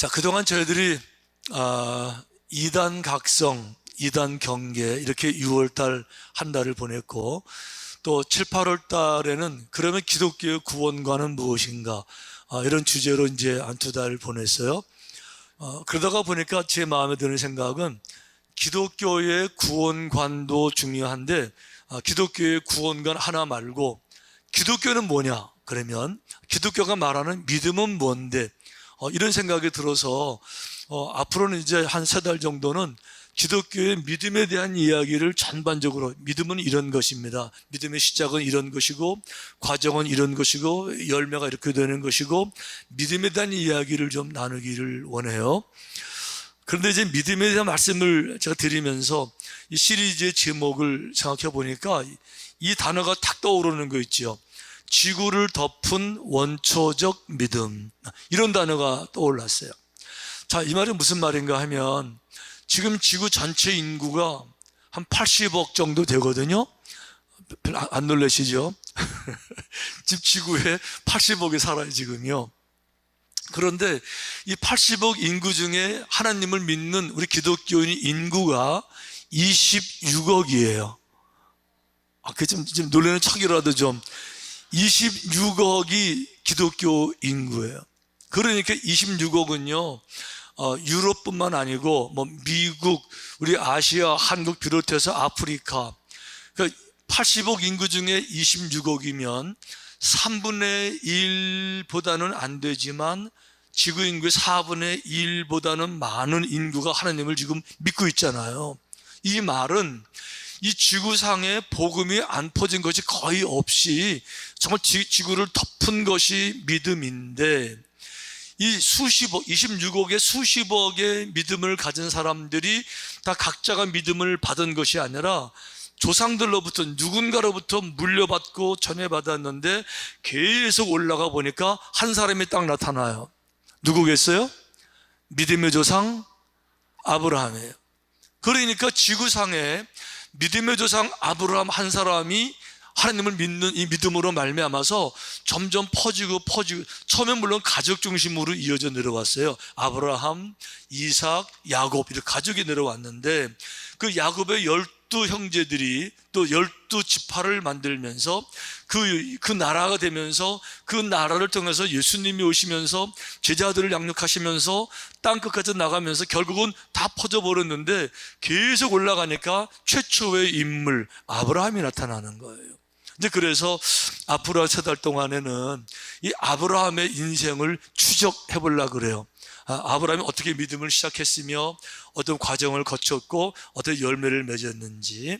자, 그동안 저희들이 이단 각성, 이단 경계 이렇게 6월달 한 달을 보냈고, 또 7, 8월 달에는 그러면 기독교의 구원관은 무엇인가, 이런 주제로 이제 한 두 달 보냈어요. 그러다가 보니까 제 마음에 드는 생각은 기독교의 구원관도 중요한데, 기독교의 구원관 하나 말고 기독교는 뭐냐? 그러면 기독교가 말하는 믿음은 뭔데? 이런 생각이 들어서 앞으로는 이제 한 세 달 정도는 기독교의 믿음에 대한 이야기를 전반적으로, 믿음은 이런 것입니다, 믿음의 시작은 이런 것이고 과정은 이런 것이고 열매가 이렇게 되는 것이고, 믿음에 대한 이야기를 좀 나누기를 원해요. 그런데 이제 믿음에 대한 말씀을 제가 드리면서 이 시리즈의 제목을 생각해 보니까 이 단어가 탁 떠오르는 거 있죠. 지구를 덮은 원초적 믿음, 이런 단어가 떠올랐어요. 자, 이 말이 무슨 말인가 하면, 지금 지구 전체 인구가 한 80억 정도 되거든요. 별로 안 놀라시죠? 지금 지구에 80억이 살아요, 지금요. 그런데 이 80억 인구 중에 하나님을 믿는 우리 기독교인 인구가 26억이에요. 그게 좀 놀라는 척이라도 좀, 26억이 기독교 인구예요. 그러니까 26억은요, 유럽뿐만 아니고 뭐 미국, 우리 아시아, 한국 비롯해서 아프리카, 그러니까 80억 인구 중에 26억이면 3분의 1보다는 안 되지만 지구 인구의 4분의 1보다는 많은 인구가 하나님을 지금 믿고 있잖아요. 이 말은 이 지구상에 복음이 안 퍼진 것이 거의 없이 정말 지구를 덮은 것이 믿음인데, 이 수십억, 26억의 수십억의 믿음을 가진 사람들이 다 각자가 믿음을 받은 것이 아니라 조상들로부터, 누군가로부터 물려받고 전해받았는데 계속 올라가 보니까 한 사람이 딱 나타나요. 누구겠어요? 믿음의 조상 아브라함이에요. 그러니까 지구상에 믿음의 조상 아브라함 한 사람이 하나님을 믿는 이 믿음으로 말미암아서 점점 퍼지고 처음엔 물론 가족 중심으로 이어져 내려왔어요. 아브라함, 이삭, 야곱, 이렇게 가족이 내려왔는데, 그 야곱의 12형제들이 또 12지파를 만들면서 그 나라가 되면서, 그 나라를 통해서 예수님이 오시면서 제자들을 양육하시면서 땅끝까지 나가면서 결국은 다 퍼져버렸는데, 계속 올라가니까 최초의 인물 아브라함이 나타나는 거예요. 이제 그래서 앞으로 세 달 동안에는 이 아브라함의 인생을 추적해 보려고 그래요. 아브라함이 어떻게 믿음을 시작했으며 어떤 과정을 거쳤고 어떤 열매를 맺었는지.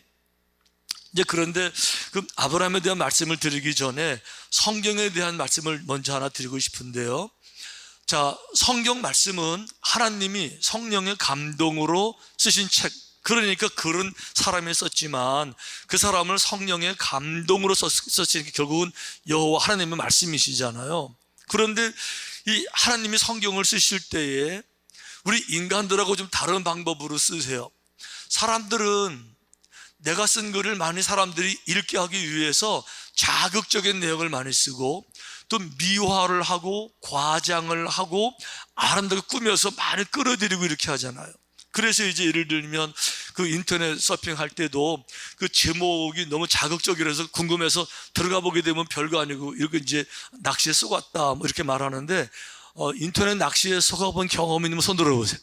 이제 그런데 그 아브라함에 대한 말씀을 드리기 전에 성경에 대한 말씀을 먼저 하나 드리고 싶은데요. 자, 성경 말씀은 하나님이 성령의 감동으로 쓰신 책, 그러니까 그런 사람이 썼지만 그 사람을 성령의 감동으로 썼으니까 결국은 여호와 하나님의 말씀이시잖아요. 그런데 이 하나님이 성경을 쓰실 때에 우리 인간들하고 좀 다른 방법으로 쓰세요. 사람들은 내가 쓴 글을 많이 사람들이 읽게 하기 위해서 자극적인 내용을 많이 쓰고, 또 미화를 하고 과장을 하고 아름답게 꾸며서 많이 끌어들이고 이렇게 하잖아요. 그래서 이제 예를 들면 그 인터넷 서핑할 때도 그 제목이 너무 자극적이라서 궁금해서 들어가 보게 되면 별거 아니고 이렇게 이제 낚시에 쏘갔다 뭐 이렇게 말하는데, 인터넷 낚시에 쏘가본 경험이 있으면 손 들어보세요.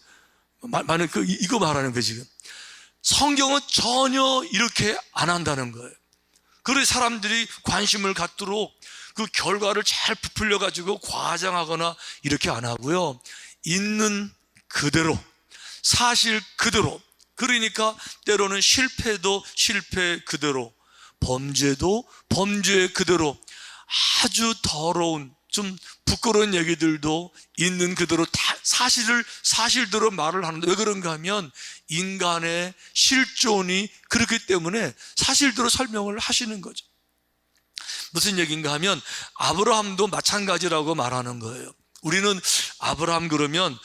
만약 이거 말하는 거예요. 지금 성경은 전혀 이렇게 안 한다는 거예요. 그래서 사람들이 관심을 갖도록 그 결과를 잘 부풀려 가지고 과장하거나 이렇게 안 하고요, 있는 그대로, 사실 그대로, 그러니까 때로는 실패도 실패 그대로, 범죄도 범죄 그대로, 아주 더러운 좀 부끄러운 얘기들도 있는 그대로 다 사실대로 말을 하는데, 왜 그런가 하면 인간의 실존이 그렇기 때문에 사실대로 설명을 하시는 거죠. 무슨 얘기인가 하면 아브라함도 마찬가지라고 말하는 거예요. 우리는 아브라함 그러면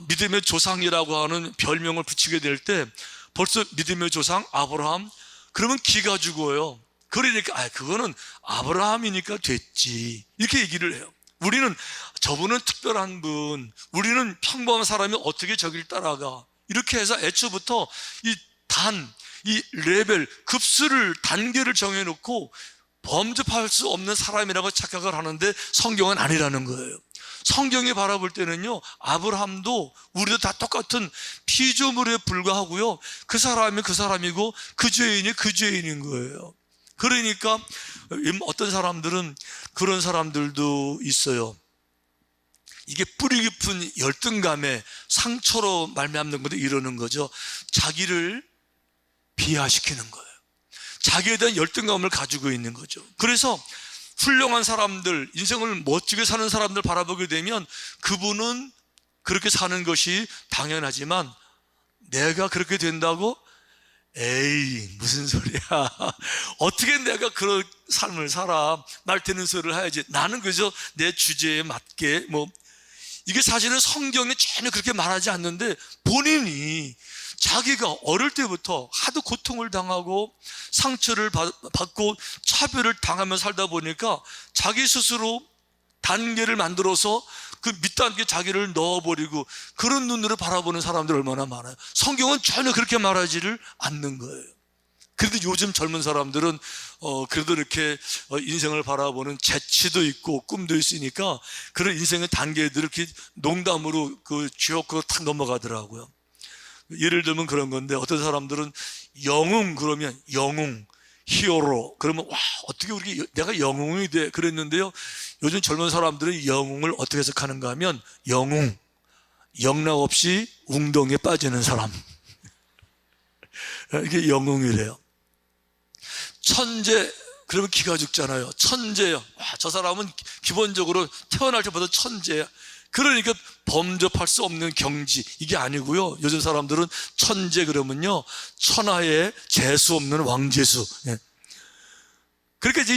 믿음의 조상이라고 하는 별명을 붙이게 될 때 벌써 믿음의 조상 아브라함 그러면 기가 죽어요. 그러니까 그거는 아브라함이니까 됐지, 이렇게 얘기를 해요. 우리는 저분은 특별한 분, 우리는 평범한 사람이 어떻게 저길 따라가. 이렇게 해서 애초부터 이 레벨, 급수를, 단계를 정해놓고 범접할 수 없는 사람이라고 착각을 하는데 성경은 아니라는 거예요. 성경이 바라볼 때는요, 아브라함도 우리도 다 똑같은 피조물에 불과하고요, 그 사람이 그 사람이고 그 죄인이 그 죄인인 거예요. 그러니까 어떤 사람들은 그런 사람들도 있어요. 이게 뿌리 깊은 열등감에 상처로 말미암는 건데 이러는 거죠. 자기를 비하시키는 거예요. 자기에 대한 열등감을 가지고 있는 거죠. 그래서 훌륭한 사람들, 인생을 멋지게 사는 사람들 바라보게 되면 그분은 그렇게 사는 것이 당연하지만 내가 그렇게 된다고? 에이, 무슨 소리야. 어떻게 내가 그런 삶을 살아. 말 되는 소리를 해야지. 나는 그저 내 주제에 맞게 이게 사실은 성경에 전혀 그렇게 말하지 않는데 본인이 자기가 어릴 때부터 하도 고통을 당하고 상처를 받고 차별을 당하며 살다 보니까 자기 스스로 단계를 만들어서 그 밑단계 자기를 넣어버리고 그런 눈으로 바라보는 사람들 얼마나 많아요. 성경은 전혀 그렇게 말하지를 않는 거예요. 그런데 요즘 젊은 사람들은 그래도 이렇게 인생을 바라보는 재치도 있고 꿈도 있으니까 그런 인생의 단계들을 이렇게 농담으로 쥐어고 탁 넘어가더라고요. 예를 들면 그런 건데, 어떤 사람들은 영웅 그러면 영웅, 히어로 그러면 와, 어떻게 내가 영웅이 돼 그랬는데요, 요즘 젊은 사람들은 영웅을 어떻게 해석하는가 하면 영웅, 영락 없이 웅덩이에 빠지는 사람, 이게 영웅이래요. 천재 그러면 기가 죽잖아요. 천재요. 와, 저 사람은 기본적으로 태어날 때부터 천재야. 그러니까 범접할 수 없는 경지, 이게 아니고요. 요즘 사람들은 천재 그러면요, 천하에 재수 없는 왕재수. 예. 그러니까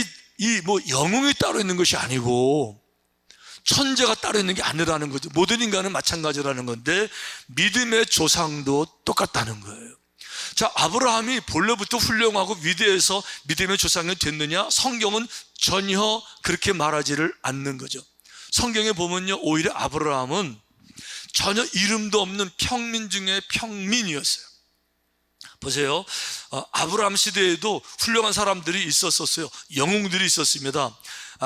영웅이 따로 있는 것이 아니고 천재가 따로 있는 게 아니라는 거죠. 모든 인간은 마찬가지라는 건데 믿음의 조상도 똑같다는 거예요. 자, 아브라함이 본래부터 훌륭하고 위대해서 믿음의 조상이 됐느냐? 성경은 전혀 그렇게 말하지를 않는 거죠. 성경에 보면요, 오히려 아브라함은 전혀 이름도 없는 평민 중에 평민이었어요. 보세요. 아브라함 시대에도 훌륭한 사람들이 있었어요. 영웅들이 있었습니다.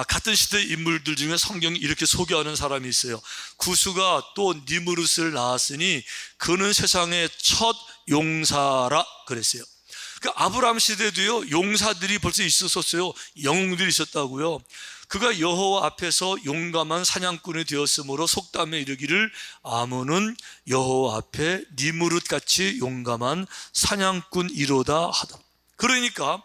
같은 시대의 인물들 중에 성경이 이렇게 소개하는 사람이 있어요. 구스가 또 니무롯을 낳았으니 그는 세상의 첫 용사라 그랬어요. 그 아브라함 시대도요, 용사들이 벌써 있었어요. 영웅들이 있었다고요. 그가 여호와 앞에서 용감한 사냥꾼이 되었으므로 속담에 이르기를 아문은 여호와 앞에 니무롯같이 용감한 사냥꾼이로다 하더라. 그러니까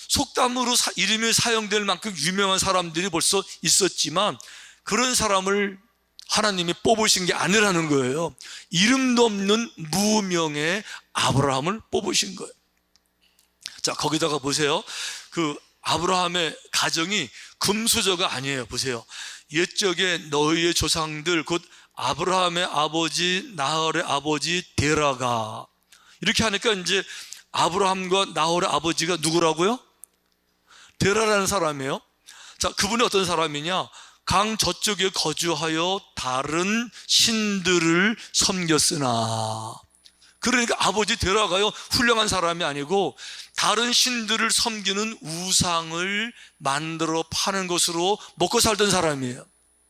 속담으로 이름이 사용될 만큼 유명한 사람들이 벌써 있었지만 그런 사람을 하나님이 뽑으신 게 아니라는 거예요. 이름도 없는 무명의 아브라함을 뽑으신 거예요. 자, 거기다가 보세요. 아브라함의 가정이 금수저가 아니에요. 보세요. 옛적에 너희의 조상들 곧 아브라함의 아버지 나홀의 아버지 데라가, 이렇게 하니까 이제 아브라함과 나홀의 아버지가 누구라고요? 데라라는 사람이에요. 자, 그분이 어떤 사람이냐? 강 저쪽에 거주하여 다른 신들을 섬겼으나, 그러니까 아버지 데라가요, 훌륭한 사람이 아니고 다른 신들을 섬기는 우상을 만들어 파는 것으로 먹고 살던 사람이에요.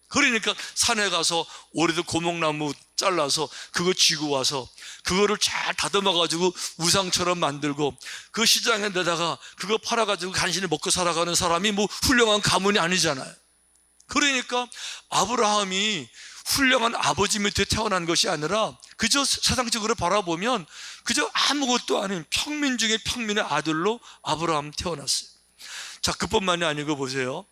그러니까 산에 가서 오래된 고목나무 잘라서 그거 쥐고 와서 그거를 잘 다듬어 가지고 우상처럼 만들고 그 시장에 내다가 그거 팔아 가지고 간신히 먹고 살아가는 사람이 훌륭한 가문이 아니잖아요. 그러니까 아브라함이 훌륭한 아버지 밑에 태어난 것이 아니라 그저 세상적으로 바라보면 그저 아무것도 아닌 평민 중에 평민의 아들로 아브라함 태어났어요. 자, 그뿐만이 아니고 보세요.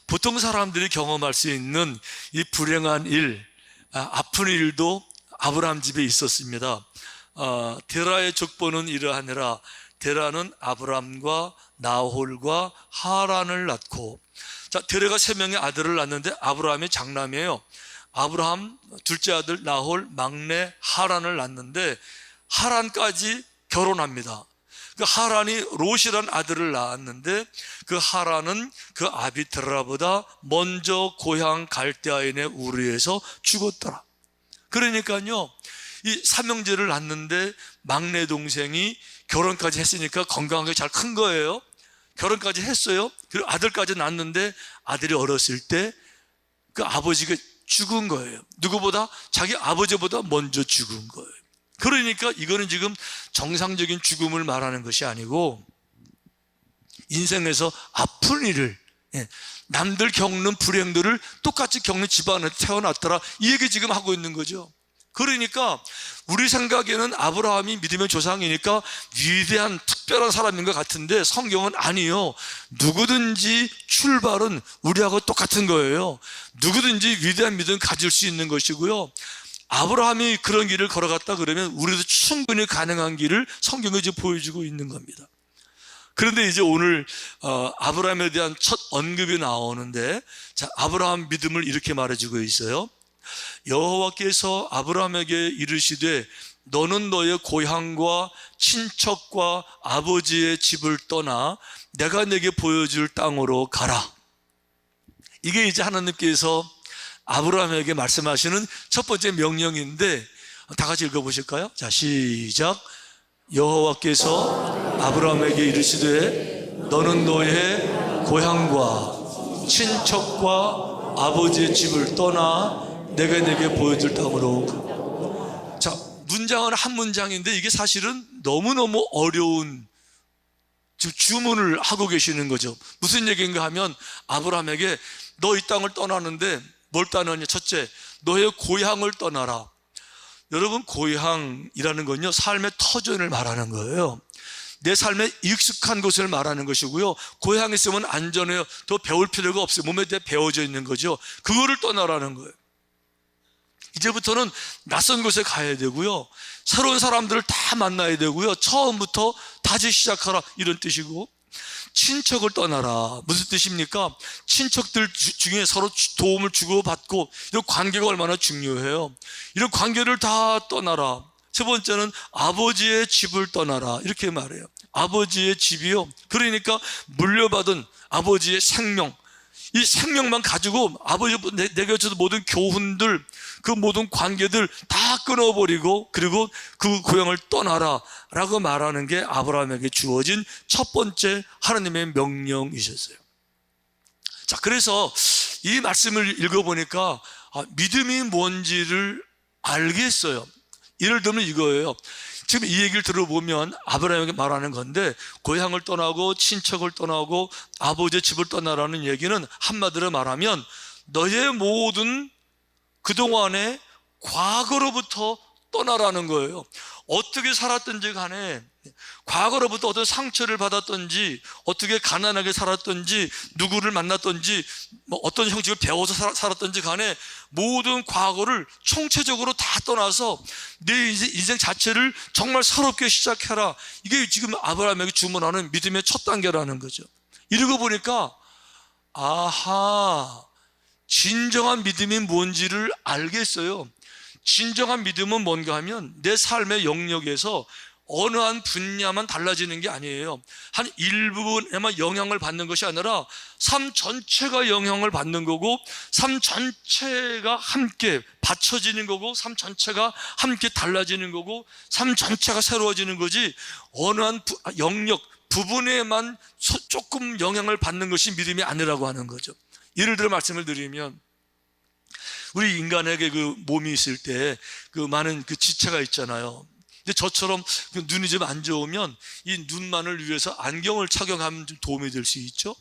보통 사람들이 경험할 수 있는 이 불행한 일, 아픈 일도 아브라함 집에 있었습니다. 데라의 족보는 이러하니라. 데라는 아브라함과 나홀과 하란을 낳고, 자, 데라가 3명의 아들을 낳는데 아브라함이 장남이에요. 아브라함 둘째 아들 나홀, 막내 하란을 낳는데 하란까지 결혼합니다. 그 하란이 롯이라는 아들을 낳았는데 그 하란은 그 아비 드라보다 먼저 고향 갈대아인의 우르에서 죽었더라. 그러니까요, 이 삼형제를 낳는데 막내 동생이 결혼까지 했으니까 건강하게 잘 큰 거예요. 결혼까지 했어요. 그리고 아들까지 낳았는데 아들이 어렸을 때 그 아버지가 죽은 거예요. 누구보다? 자기 아버지보다 먼저 죽은 거예요. 그러니까 이거는 지금 정상적인 죽음을 말하는 것이 아니고 인생에서 아픈 일을, 남들 겪는 불행들을 똑같이 겪는 집안에 태어났더라, 이 얘기 지금 하고 있는 거죠. 그러니까 우리 생각에는 아브라함이 믿음의 조상이니까 위대한 특별한 사람인 것 같은데 성경은 아니요, 누구든지 출발은 우리하고 똑같은 거예요. 누구든지 위대한 믿음 가질 수 있는 것이고요, 아브라함이 그런 길을 걸어갔다 그러면 우리도 충분히 가능한 길을 성경이 지금 보여주고 있는 겁니다. 그런데 이제 오늘 아브라함에 대한 첫 언급이 나오는데, 자, 아브라함 믿음을 이렇게 말해주고 있어요. 여호와께서 아브라함에게 이르시되 너는 너의 고향과 친척과 아버지의 집을 떠나 내가 내게 보여줄 땅으로 가라. 이게 이제 하나님께서 아브라함에게 말씀하시는 첫 번째 명령인데, 다 같이 읽어보실까요? 자, 시작. 여호와께서 아브라함에게 이르시되 너는 너의 고향과 친척과 아버지의 집을 떠나 내가 내게 보여줄 땅으로 가. 자, 문장은 한 문장인데 이게 사실은 너무너무 어려운 지금 주문을 하고 계시는 거죠. 무슨 얘기인가 하면 아브라함에게 너 이 땅을 떠나는데 뭘 떠나냐? 첫째, 너의 고향을 떠나라. 여러분, 고향이라는 건요, 삶의 터전을 말하는 거예요. 내 삶에 익숙한 곳을 말하는 것이고요, 고향에 있으면 안전해요. 더 배울 필요가 없어요. 몸에 대해 배워져 있는 거죠. 그거를 떠나라는 거예요. 이제부터는 낯선 곳에 가야 되고요, 새로운 사람들을 다 만나야 되고요, 처음부터 다시 시작하라, 이런 뜻이고, 친척을 떠나라. 무슨 뜻입니까? 친척들 중에 서로 도움을 주고받고 이런 관계가 얼마나 중요해요. 이런 관계를 다 떠나라. 세 번째는 아버지의 집을 떠나라, 이렇게 말해요. 아버지의 집이요, 그러니까 물려받은 아버지의 생명, 이 생명만 가지고 아버지 내게 주는 모든 교훈들, 그 모든 관계들 다 끊어버리고 그리고 그 고향을 떠나라 라고 말하는 게 아브라함에게 주어진 첫 번째 하나님의 명령이셨어요. 자, 그래서 이 말씀을 읽어보니까 믿음이 뭔지를 알겠어요. 예를 들면 이거예요. 지금 이 얘기를 들어보면 아브라함에게 말하는 건데, 고향을 떠나고 친척을 떠나고 아버지의 집을 떠나라는 얘기는 한마디로 말하면 너의 모든 그동안의 과거로부터 떠나라는 거예요. 어떻게 살았든지 간에, 과거로부터 어떤 상처를 받았든지, 어떻게 가난하게 살았든지, 누구를 만났든지, 어떤 형식을 배워서 살았든지 간에 모든 과거를 총체적으로 다 떠나서 내 인생 자체를 정말 새롭게 시작해라. 이게 지금 아브라함에게 주문하는 믿음의 첫 단계라는 거죠. 이러고 보니까 아하, 진정한 믿음이 뭔지를 알겠어요. 진정한 믿음은 뭔가 하면 내 삶의 영역에서 어느 한 분야만 달라지는 게 아니에요. 한 일부분에만 영향을 받는 것이 아니라 삶 전체가 영향을 받는 거고, 삶 전체가 함께 받쳐지는 거고, 삶 전체가 함께 달라지는 거고, 삶 전체가 새로워지는 거지, 어느 한 영역 부분에만 조금 영향을 받는 것이 믿음이 아니라고 하는 거죠. 예를 들어 말씀을 드리면, 우리 인간에게 그 몸이 있을 때 그 많은 그 지체가 있잖아요. 근데 저처럼 눈이 좀 안 좋으면 이 눈만을 위해서 안경을 착용하면 좀 도움이 될 수 있죠.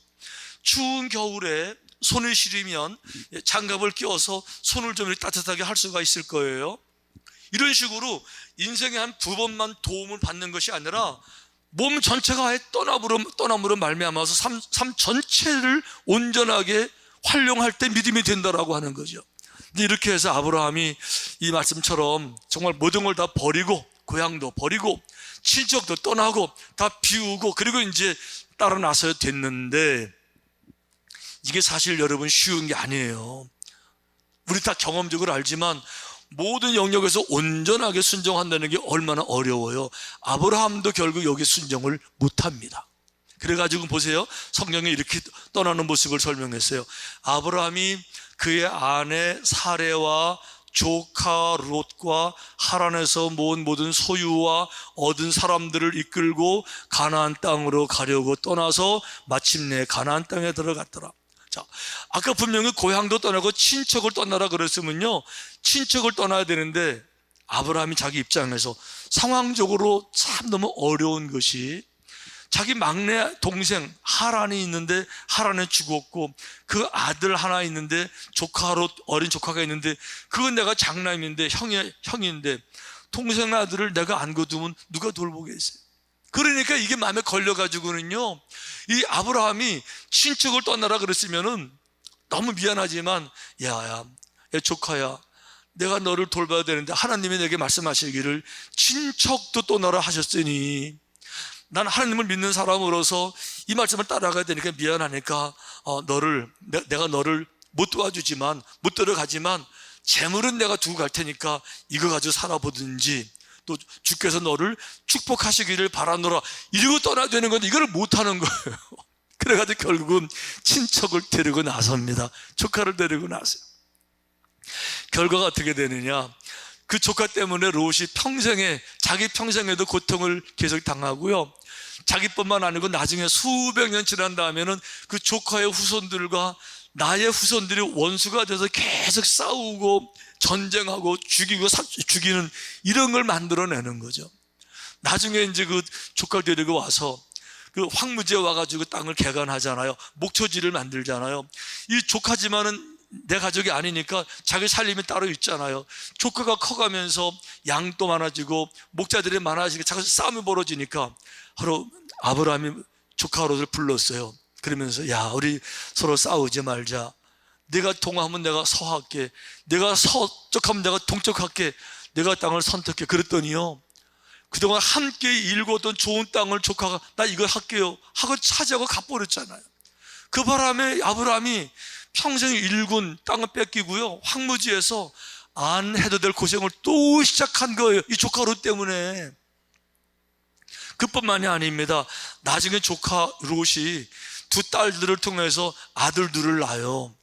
추운 겨울에 손을 시리면 장갑을 끼워서 손을 좀 따뜻하게 할 수가 있을 거예요. 이런 식으로 인생의 한 부분만 도움을 받는 것이 아니라 몸 전체가 아예 떠남으로 말미암아서 삶 전체를 온전하게 활용할 때 믿음이 된다라고 하는 거죠. 이렇게 해서 아브라함이 이 말씀처럼 정말 모든 걸 다 버리고, 고향도 버리고 친척도 떠나고 다 비우고 그리고 이제 따라 나서야 됐는데, 이게 사실 여러분 쉬운 게 아니에요. 우리 다 경험적으로 알지만 모든 영역에서 온전하게 순종한다는 게 얼마나 어려워요. 아브라함도 결국 여기 순종을 못합니다. 그래가지고 보세요, 성경에 이렇게 떠나는 모습을 설명했어요. 아브라함이 그의 아내 사레와 조카 롯과 하란에서 모은 모든 소유와 얻은 사람들을 이끌고 가나안 땅으로 가려고 떠나서 마침내 가나안 땅에 들어갔더라. 자, 아까 분명히 고향도 떠나고 친척을 떠나라 그랬으면요, 친척을 떠나야 되는데 아브라함이 자기 입장에서 상황적으로 참 너무 어려운 것이, 자기 막내 동생 하란이 있는데 하란은 죽었고, 그 아들 하나 있는데 조카로 어린 조카가 있는데 그건 내가 장남인데 형인데 동생 아들을 내가 안 거두면 누가 돌보겠어요? 그러니까 이게 마음에 걸려가지고는요, 이 아브라함이 친척을 떠나라 그랬으면은 너무 미안하지만 야 조카야, 내가 너를 돌봐야 되는데 하나님이 내게 말씀하시기를 친척도 떠나라 하셨으니 난 하나님을 믿는 사람으로서 이 말씀을 따라가야 되니까 미안하니까 내가 너를 못 도와주지만, 못 데려가지만 재물은 내가 두고 갈 테니까 이거 가지고 살아보든지, 또 주께서 너를 축복하시기를 바라노라, 이러고 떠나야 되는 건데 이걸 못하는 거예요. 그래가지고 결국은 친척을 데리고 나섭니다. 조카를 데리고 나서요. 결과가 어떻게 되느냐, 그 조카 때문에 롯이 자기 평생에도 고통을 계속 당하고요, 자기뿐만 아니고 나중에 수백 년 지난 다음에는 그 조카의 후손들과 나의 후손들이 원수가 돼서 계속 싸우고 전쟁하고 죽이는 이런 걸 만들어내는 거죠. 나중에 이제 그 조카 데리고 와서 그 황무지에 와가지고 땅을 개간하잖아요. 목초지를 만들잖아요. 이 조카지만은 내 가족이 아니니까 자기 살림이 따로 있잖아요. 조카가 커가면서 양도 많아지고 목자들이 많아지고 자꾸 싸움이 벌어지니까 하루 아브라함이 조카 롯을 불렀어요. 그러면서 야, 우리 서로 싸우지 말자. 네가 동하면 내가 서할게, 내가 서쪽하면 내가 동쪽할게, 내가 땅을 선택해. 그랬더니요, 그동안 함께 일구었던 좋은 땅을 조카가 나 이거 할게요 하고 차지하고 가버렸잖아요. 그 바람에 아브라함이 평생 일군 땅을 뺏기고요, 황무지에서 안 해도 될 고생을 또 시작한 거예요. 이 조카 롯 때문에. 그뿐만이 아닙니다. 나중에 조카 롯이 두 딸들을 통해서 아들 둘을 낳아요.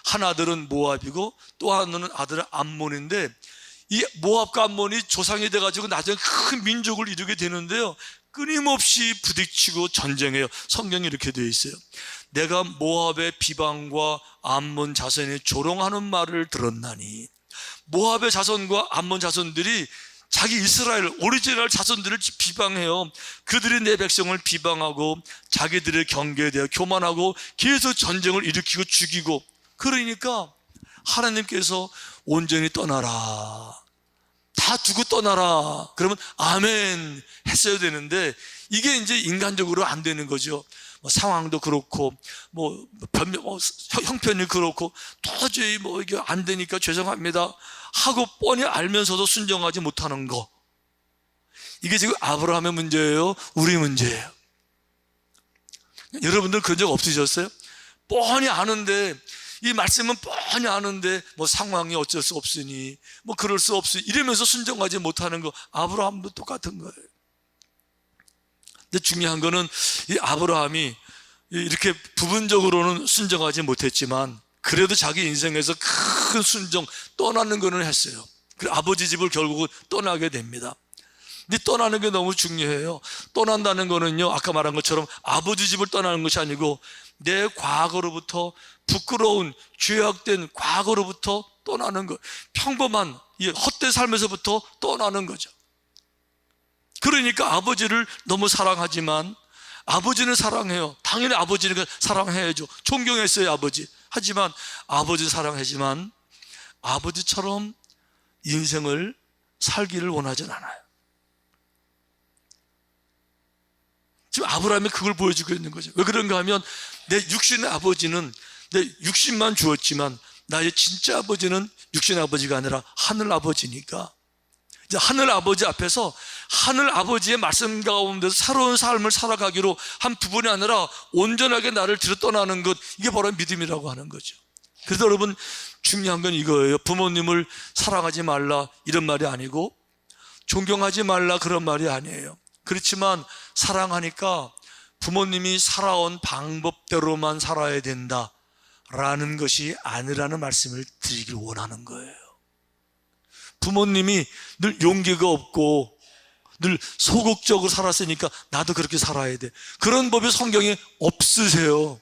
한 아들은 모압이고 또 하나는 아들은 암몬인데, 이 모압과 암몬이 조상이 돼가지고 나중에 큰 민족을 이루게 되는데요, 끊임없이 부딪히고 전쟁해요. 성경이 이렇게 되어 있어요. 내가 모압의 비방과 암몬 자손이 조롱하는 말을 들었나니. 모압의 자손과 암몬 자손들이 자기 이스라엘 오리지널 자손들을 비방해요. 그들이 내 백성을 비방하고 자기들의 경계에 대해 교만하고 계속 전쟁을 일으키고 죽이고, 그러니까 하나님께서 온전히 떠나라, 다 두고 떠나라 그러면 아멘 했어야 되는데, 이게 이제 인간적으로 안 되는 거죠. 상황도 그렇고 형편이 그렇고 도저히 이게 안 되니까 죄송합니다 하고 뻔히 알면서도 순종하지 못하는 거, 이게 지금 아브라함의 문제예요, 우리 문제예요. 여러분들 그런 적 없으셨어요? 뻔히 아는데, 이 말씀은 뻔히 아는데 상황이 어쩔 수 없으니 그럴 수 없으니 이러면서 순종하지 못하는 거, 아브라함도 똑같은 거예요. 근데 중요한 거는 이 아브라함이 이렇게 부분적으로는 순종하지 못했지만 그래도 자기 인생에서 큰 순종, 떠나는 거는 했어요. 그 아버지 집을 결국은 떠나게 됩니다. 근데 떠나는 게 너무 중요해요. 떠난다는 거는요, 아까 말한 것처럼 아버지 집을 떠나는 것이 아니고 내 과거로부터 부끄러운 죄악된 과거로부터 떠나는 것, 평범한 이 헛된 삶에서부터 떠나는 거죠. 그러니까 아버지를 너무 사랑하지만, 아버지는 사랑해요. 당연히 아버지니까 사랑해야죠. 존경했어요, 아버지. 하지만 아버지 사랑하지만 아버지처럼 인생을 살기를 원하진 않아요. 지금 아브라함이 그걸 보여주고 있는 거죠. 왜 그런가 하면 내 육신의 아버지는 내 육신만 주었지만 나의 진짜 아버지는 육신의 아버지가 아니라 하늘 아버지니까, 이제 하늘 아버지 앞에서 하늘 아버지의 말씀 가운데서 새로운 삶을 살아가기로 한 부분이 아니라 온전하게 나를 뒤로 떠나는 것, 이게 바로 믿음이라고 하는 거죠. 그래서 여러분, 중요한 건 이거예요. 부모님을 사랑하지 말라 이런 말이 아니고 존경하지 말라 그런 말이 아니에요. 그렇지만 사랑하니까 부모님이 살아온 방법대로만 살아야 된다라는 것이 아니라는 말씀을 드리길 원하는 거예요. 부모님이 늘 용기가 없고 늘 소극적으로 살았으니까 나도 그렇게 살아야 돼. 그런 법이 성경에 없으세요.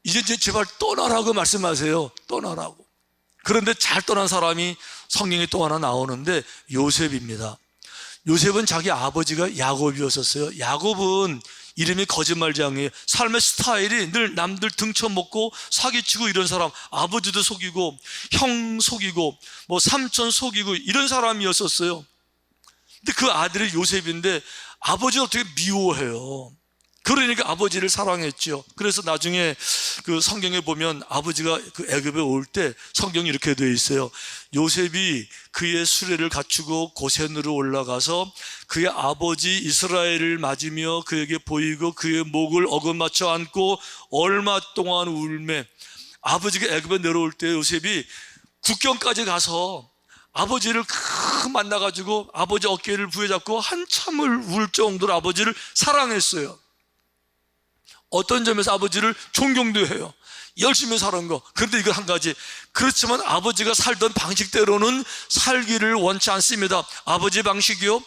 이제 제발 떠나라고 말씀하세요. 떠나라고. 그런데 잘 떠난 사람이 성경에 또 하나 나오는데 요셉입니다. 요셉은 자기 아버지가 야곱이었었어요. 야곱은 이름이 거짓말장이에요. 삶의 스타일이 늘 남들 등쳐먹고 사기치고 이런 사람, 아버지도 속이고 형 속이고 뭐 삼촌 속이고 이런 사람이었었어요. 근데 그 아들이 요셉인데 아버지를 어떻게 미워해요. 그러니까 아버지를 사랑했죠. 그래서 나중에 그 성경에 보면 아버지가 그 애굽에 올 때 성경이 이렇게 되어 있어요. 요셉이 그의 수레를 갖추고 고센으로 올라가서 그의 아버지 이스라엘을 맞으며 그에게 보이고 그의 목을 어긋맞춰 안고 얼마 동안 울매. 아버지가 애굽에 내려올 때 요셉이 국경까지 가서 아버지를 만나가지고 아버지 어깨를 부여잡고 한참을 울 정도로 아버지를 사랑했어요. 어떤 점에서 아버지를 존경도 해요. 열심히 사는 거. 그런데 이거 한 가지, 그렇지만 아버지가 살던 방식대로는 살기를 원치 않습니다. 아버지 방식이요,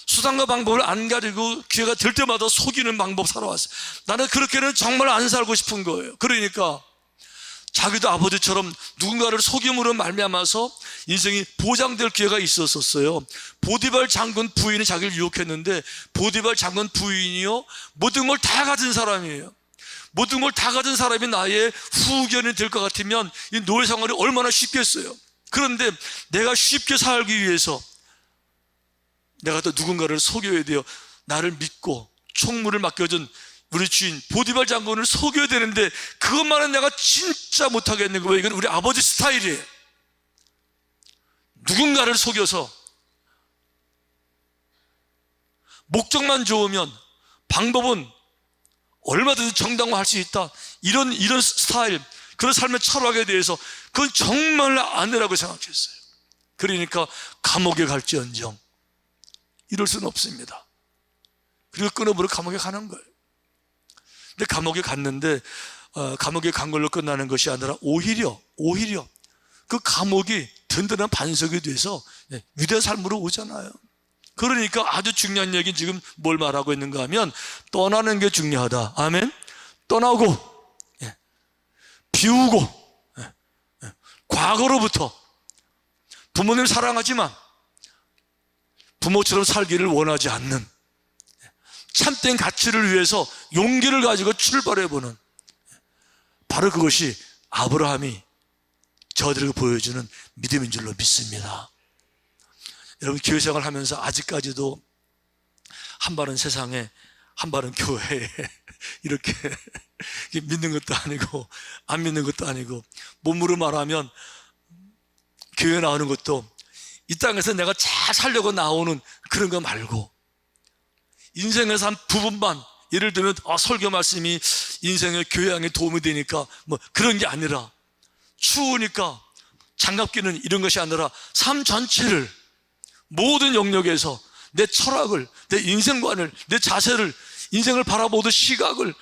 수단과 방법을 안 가리고 기회가 될 때마다 속이는 방법 살아왔어요. 나는 그렇게는 정말 안 살고 싶은 거예요. 그러니까 자기도 아버지처럼 누군가를 속임으로 말미암아서 인생이 보장될 기회가 있었어요. 보디발 장군 부인이 자기를 유혹했는데 보디발 장군 부인이요, 모든 걸 다 가진 사람이에요. 모든 걸 다 가진 사람이 나의 후견이 될 것 같으면 이 노예 생활이 얼마나 쉽겠어요. 그런데 내가 쉽게 살기 위해서 내가 또 누군가를 속여야 돼요. 나를 믿고 총무를 맡겨준 우리 주인 보디발 장군을 속여야 되는데 그것만은 내가 진짜 못하겠는 거예요. 이건 우리 아버지 스타일이에요. 누군가를 속여서 목적만 좋으면 방법은 얼마든지 정당화할 수 있다. 이런 스타일, 그런 삶의 철학에 대해서 그건 정말 아니라고 생각했어요. 그러니까 감옥에 갈지언정 이럴 수는 없습니다. 그리고 끊어버려 감옥에 가는 거예요. 근데 감옥에 갔는데 감옥에 간 걸로 끝나는 것이 아니라 오히려 그 감옥이 든든한 반석이 돼서 위대한 삶으로 오잖아요. 그러니까 아주 중요한 얘기, 지금 뭘 말하고 있는가 하면 떠나는 게 중요하다. 아멘. 떠나고 비우고 과거로부터 부모님을 사랑하지만 부모처럼 살기를 원하지 않는 참된 가치를 위해서 용기를 가지고 출발해보는, 바로 그것이 아브라함이 저들에게 보여주는 믿음인 줄로 믿습니다. 여러분, 교회생활 하면서 아직까지도 한 발은 세상에 한 발은 교회에 이렇게 믿는 것도 아니고 안 믿는 것도 아니고, 몸으로 말하면 교회 나오는 것도 이 땅에서 내가 잘 살려고 나오는 그런 거 말고, 인생에서 한 부분만, 예를 들면 설교 말씀이 인생의 교양에 도움이 되니까 뭐 그런 게 아니라, 추우니까 장갑 끼는 이런 것이 아니라 삶 전체를, 모든 영역에서 내 철학을, 내 인생관을, 내 자세를, 인생을 바라보는 시각을,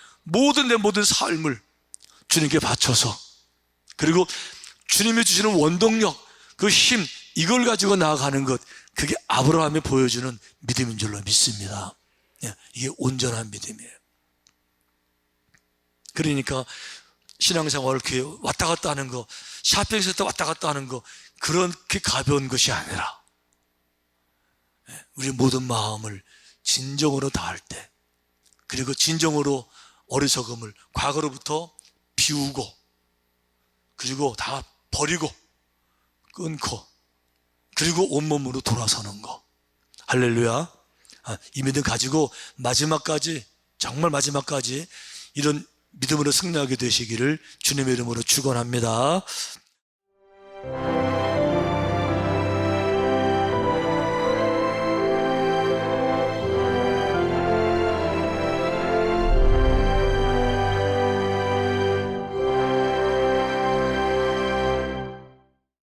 내 모든 삶을 주님께 바쳐서, 그리고 주님이 주시는 원동력, 그 힘, 이걸 가지고 나아가는 것, 그게 아브라함이 보여주는 믿음인 줄로 믿습니다. 이게 온전한 믿음이에요. 그러니까 신앙생활, 교회 왔다 갔다 하는 거, 샤핑센터 왔다 갔다 하는 거, 그렇게 가벼운 것이 아니라 우리 모든 마음을 진정으로 다할 때, 그리고 진정으로 어리석음을 과거로부터 비우고, 그리고 다 버리고 끊고, 그리고 온몸으로 돌아서는 거. 할렐루야. 이 믿음 가지고 마지막까지, 정말 마지막까지 이런 믿음으로 승리하게 되시기를 주님의 이름으로 축원합니다.